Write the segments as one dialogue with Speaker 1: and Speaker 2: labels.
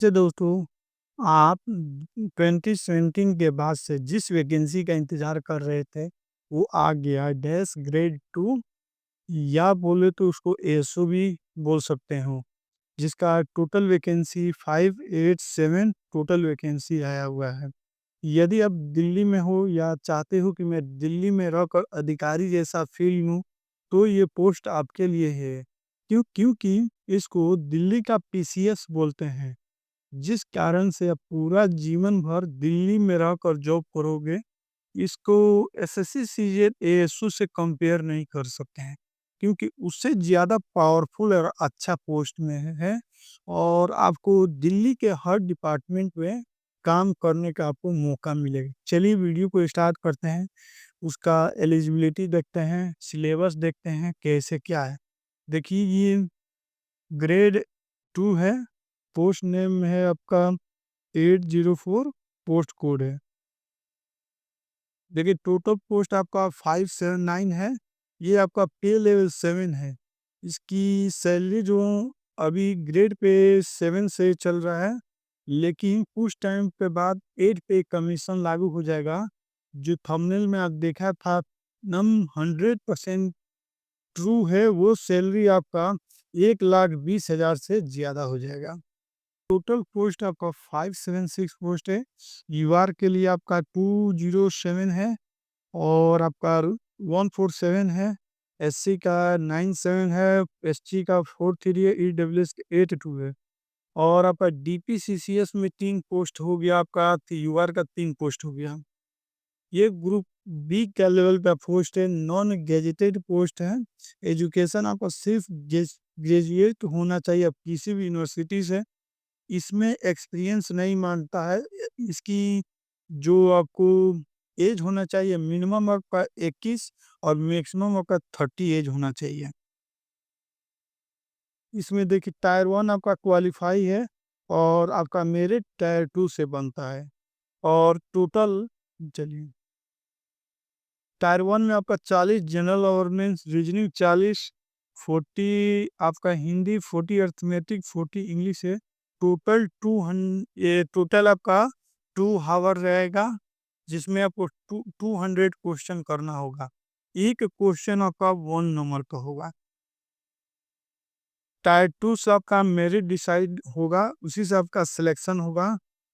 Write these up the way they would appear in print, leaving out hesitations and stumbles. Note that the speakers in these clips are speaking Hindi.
Speaker 1: से दोस्तों, आप 2017 के बाद से जिस वैकेंसी का इंतज़ार कर रहे थे, वो आ गया डैश ग्रेड 2 या बोले तो उसको एएसओ भी बोल सकते हो, जिसका टोटल वैकेंसी 587 टोटल वैकेंसी आया हुआ है। यदि आप दिल्ली में हो या चाहते हो कि मैं दिल्ली में रहकर अधिकारी जैसा फ़ील लूँ, तो ये पोस्ट आपके लिए है। क्योंकि इसको दिल्ली का पीसीएस बोलते हैं। जिस कारण से आप पूरा जीवन भर दिल्ली में रहकर जॉब करोगे, इसको एसएससी सीजेट एएसयू से कंपेयर नहीं कर सकते हैं, क्योंकि उससे ज़्यादा पावरफुल और अच्छा पोस्ट में है और आपको दिल्ली के हर डिपार्टमेंट में काम करने का आपको मौका मिलेगा। चलिए वीडियो को स्टार्ट करते हैं, उसका एलिजिबिलिटी देखते हैं, सिलेबस देखते हैं कैसे क्या है। देखिए ये ग्रेड 2 है, पोस्ट नेम है आपका 804 पोस्ट कोड है। देखिए टोटल पोस्ट आपका 579 है, ये आपका पे लेवल 7 है। इसकी सैलरी जो अभी ग्रेड पे 7 से चल रहा है, लेकिन कुछ टाइम पे बाद 8 पे कमीशन लागू हो जाएगा। जो थंबनेल में आप देखा था, नम 100% ट्रू है, वो सैलरी आपका 1,20,000 से ज़्यादा हो जाएगा। टोटल पोस्ट आपका 576 पोस्ट है। यूआर के लिए आपका 207 है और आपका 147 है। एससी का 97 है, एसटी का 43 है, ईडब्ल्यूएस का 82 है और आपका डीपीसीसीएस में 3 पोस्ट हो गया आपका, तो यूआर का 3 पोस्ट हो गया। ये ग्रुप बी का लेवल का पोस्ट है, नॉन गेजेटेड पोस्ट है। एजुकेशन आपका सिर्फ ग्रेजुएट होना चाहिए आप किसी भी यूनिवर्सिटी से। इसमें एक्सपीरियंस नहीं मांगता है। इसकी जो आपको एज होना चाहिए, मिनिमम आपका 21 और मैक्सिमम आपका 30 एज होना चाहिए। इसमें देखिए टायर 1 आपका क्वालिफाई है और आपका मेरिट टायर 2 से बनता है और टोटल चलिए टायर 1 में आपका 40 जनरल अवेयरनेस, रीजनिंग 40, 40 आपका हिंदी, 40 अर्थमेटिक, 40 इंग्लिश है। टोटल 200 ये टोटल आपका 2 हावर रहेगा, जिसमें आपको 200 क्वेश्चन करना होगा। एक क्वेश्चन आपका 1 नंबर का होगा। टायर 2 से आपका मेरिट डिसाइड होगा, उसी से आपका सिलेक्शन होगा।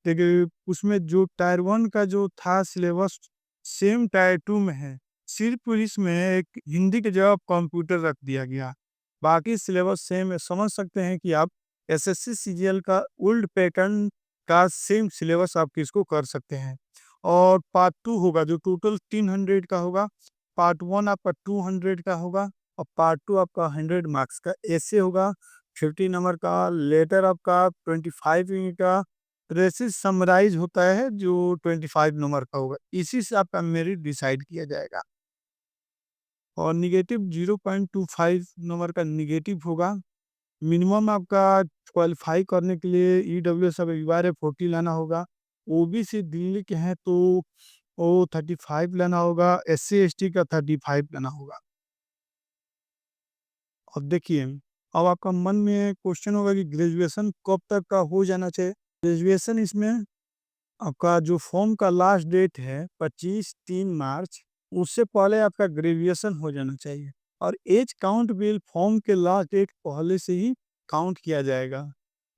Speaker 1: देखिए उसमें जो टायर 1 का जो था सिलेबस, सेम टायर 2 में है। सिर्फ इसमें एक हिंदी की जगह कंप्यूटर रख दिया गया। बाकी सिलेबस सेम है। समझ सकते हैं कि आप एसएससी सीजीएल का ओल्ड पैटर्न का सेम सिलेबस आप किसको कर सकते हैं। और पार्ट 2 होगा जो टोटल 300 का होगा। पार्ट 1 आपका 200 का होगा और पार्ट 2 आपका 100 मार्क्स का ऐसे होगा। 50 नंबर का लेटर आपका 25 मिनट का ट्रेसिस समराइज होता है जो 25 नंबर का होगा। इसी से आपका मेरिट डिसाइड किया जाएगा और निगेटिव 0.25 नंबर का निगेटिव होगा। मिनिमम आपका क्वालिफाई करने के लिए ईडब्ल्यूएस अब अनिवार्य 40 लाना होगा। ओबीसी दिल्ली के हैं तो वो 35 लाना होगा, एससी एसटी का 35 लाना होगा। अब देखिए, अब आपका मन में क्वेश्चन होगा कि ग्रेजुएशन कब तक का हो जाना चाहिए। ग्रेजुएशन इसमें आपका जो फॉर्म का लास्ट डेट है 25/3 मार्च, उससे पहले आपका ग्रेजुएशन हो जाना चाहिए और एज काउंट बिल फॉर्म के लास्ट डेट पहले से ही काउंट किया जाएगा।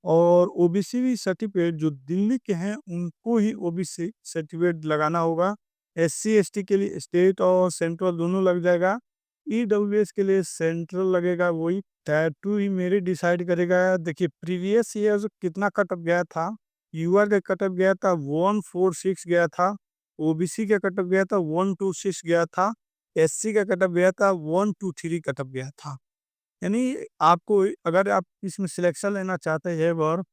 Speaker 1: और ओबीसी भी सर्टिफिकेट जो दिल्ली के हैं उनको ही ओबीसी सर्टिफिकेट लगाना होगा। एससी एसटी के लिए स्टेट और सेंट्रल दोनों लग जाएगा। ईडब्ल्यूएस के लिए सेंट्रल लगेगा, वही टायर 2 ही मेरे डिसाइड करेगा। देखिए प्रीवियस ईयर कितना कट ऑफ गया था। यूआर का कट ऑफ गया था 146 गया था, ओबीसी का कट ऑफ गया था 126 गया था, एससी का कट ऑफ गया था 123 कट ऑफ गया था। यानी आपको अगर आप इसमें सिलेक्शन लेना चाहते हैं और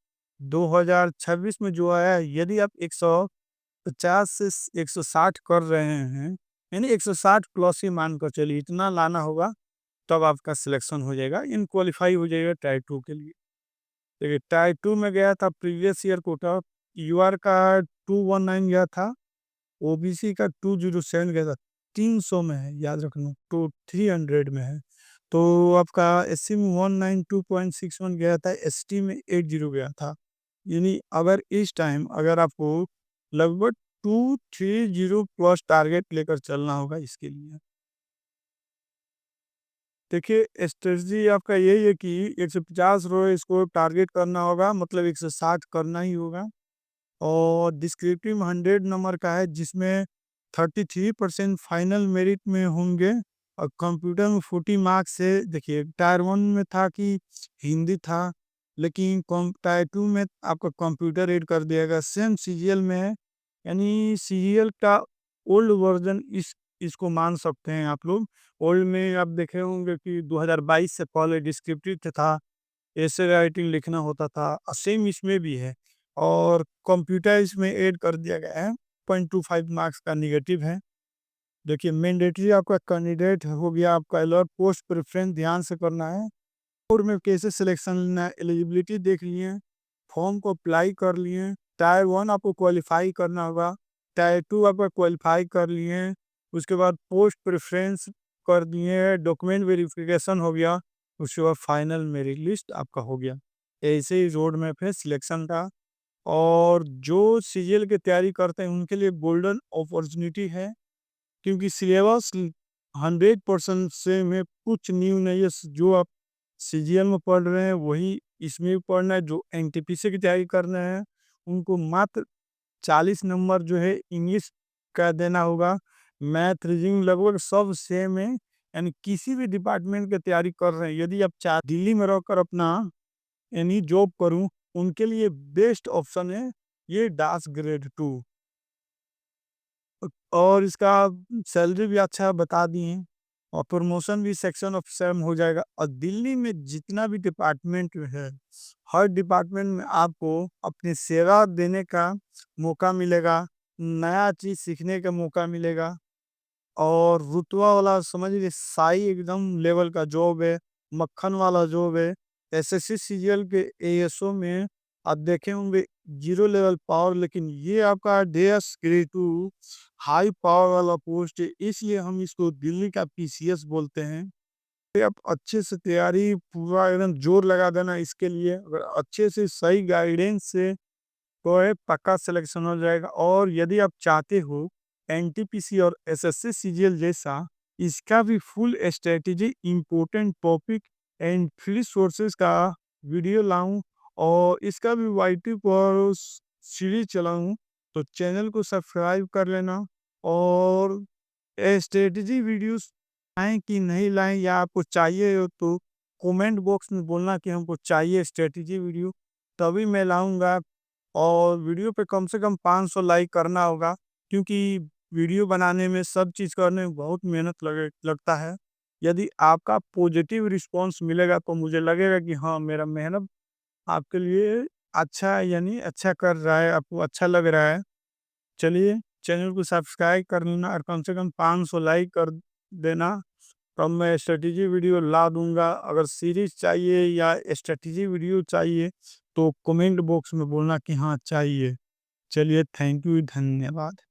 Speaker 1: 2026 में जो आया है, यदि आप 150 से 160 कर रहे हैं, यानी 160 प्लस ही मान कर चलिए, इतना लाना होगा तब आपका सिलेक्शन हो जाएगा, इन क्वालिफाई हो जाएगा टायर 2 के लिए। देखिए टायर 2 में गया था प्रीवियस ईयर कोटा, यूआर का 219 गया था, ओबीसी का 207 गया था। 300 में है, याद रखना, तो 300 में है। तो आपका एससी में 192.61 गया था, एसटी में 80 गया था। यानी अगर इस टाइम अगर आपको लगभग 230 प्लस टारगेट लेकर चलना होगा इसके लिए। देखिए स्ट्रेटजी आपका यही है कि 150 रो इसको टारगेट करना होगा, मतलब 160 करना ही होगा। और डिस्क्रिप्टिव 100 नंबर का है जिसमें 33% फाइनल मेरिट में होंगे। और कंप्यूटर में 40 मार्क्स से देखिए टायर 1 में था कि हिंदी था, लेकिन टायर 2 में आपका कंप्यूटर ऐड कर दिया गया, सेम सीजीएल में है। यानी सीजीएल का ओल्ड वर्जन इसको मान सकते हैं आप लोग। ओल्ड में आप देखे होंगे कि 2022 से पहले डिस्क्रिप्टिव था, ऐसे राइटिंग लिखना होता था, सेम इसमें भी है। और कंप्यूटर इसमें ऐड कर दिया गया है, 0.25 मार्क्स का निगेटिव है। देखिए मैंडेटरी आपका कैंडिडेट हो गया, आपका अलॉट पोस्ट प्रेफरेंस ध्यान से करना है। और में कैसे सिलेक्शन लेना है, एलिजिबिलिटी देख लिए, फॉर्म को अप्लाई कर लिए, टायर 1 आपको क्वालिफाई करना होगा, टायर 2 आपका क्वालिफाई कर लिए, उसके बाद पोस्ट प्रेफरेंस कर दिए, डॉक्यूमेंट वेरिफिकेशन हो गया, उसके बाद फाइनल मेरिट लिस्ट आपका हो गया। ऐसे ही रोड मैप है सिलेक्शन का। और जो सीजीएल की तैयारी करते हैं उनके लिए गोल्डन अपॉर्चुनिटी है, क्योंकि सिलेबस 100% से में कुछ न्यू नहीं है। जो आप सीजीएल में पढ़ रहे हैं वही इसमें भी पढ़ना है। जो एनटीपीसी की तैयारी कर रहे हैं उनको मात्र 40 नंबर जो है इंग्लिश का देना होगा। मैथ रीजनिंग लगभग सब सेम है। यानी किसी भी डिपार्टमेंट की तैयारी कर रहे हैं, यदि आप चाह दिल्ली में रहकर अपना यानी जॉब करूं, उनके लिए बेस्ट ऑप्शन है ये डास ग्रेड 2। और इसका सैलरी भी अच्छा बता दिए, और प्रमोशन भी सेक्शन ऑफिसर में हो जाएगा। और दिल्ली में जितना भी डिपार्टमेंट है, हर डिपार्टमेंट में आपको अपनी सेवा देने का मौका मिलेगा, नया चीज़ सीखने का मौका मिलेगा। और रुतबा वाला समझ लीजिए शाही एकदम लेवल का जॉब है, मक्खन वाला जॉब है। एसएससी सीजीएल के एएसओ में आप देखे होंगे 0 लेवल पावर, लेकिन ये आपका डेस ग्रेड 2 हाई पावर वाला पोस्ट है, इसलिए हम इसको दिल्ली का पीसीएस बोलते हैं। ये आप अच्छे से तैयारी पूरा एकदम जोर लगा देना इसके लिए, अगर अच्छे से सही गाइडेंस से तो है पक्का सिलेक्शन हो जाएगा। और यदि आप चाहते हो एनटीपीसी और एसएससी सीजीएल जैसा इसका भी full strategy important topic and free sources का वीडियो लाऊं, और इसका भी वाईटी पर सीरीज चलाऊं, तो चैनल को सब्सक्राइब कर लेना। और स्ट्रेटेजी वीडियोस लाएं कि नहीं लाएं, या आपको चाहिए हो तो कमेंट बॉक्स में बोलना कि हमको चाहिए स्ट्रेटेजी वीडियो, तभी मैं लाऊंगा। और वीडियो पे कम से कम 500 लाइक करना होगा, क्योंकि वीडियो बनाने में सब चीज़ करने में बहुत मेहनत लगता है। यदि आपका पॉजिटिव रिस्पांस मिलेगा तो मुझे लगेगा कि हाँ मेरा मेहनत आपके लिए अच्छा है, यानी अच्छा कर रहा है, आपको अच्छा लग रहा है। चलिए चैनल को सब्सक्राइब कर लेना और कम से कम 500 लाइक कर देना, तब मैं स्ट्रेटेजी वीडियो ला दूंगा। अगर सीरीज चाहिए या स्ट्रेटेजी वीडियो चाहिए तो कमेंट बॉक्स में बोलना कि हाँ चाहिए। चलिए थैंक यू, धन्यवाद।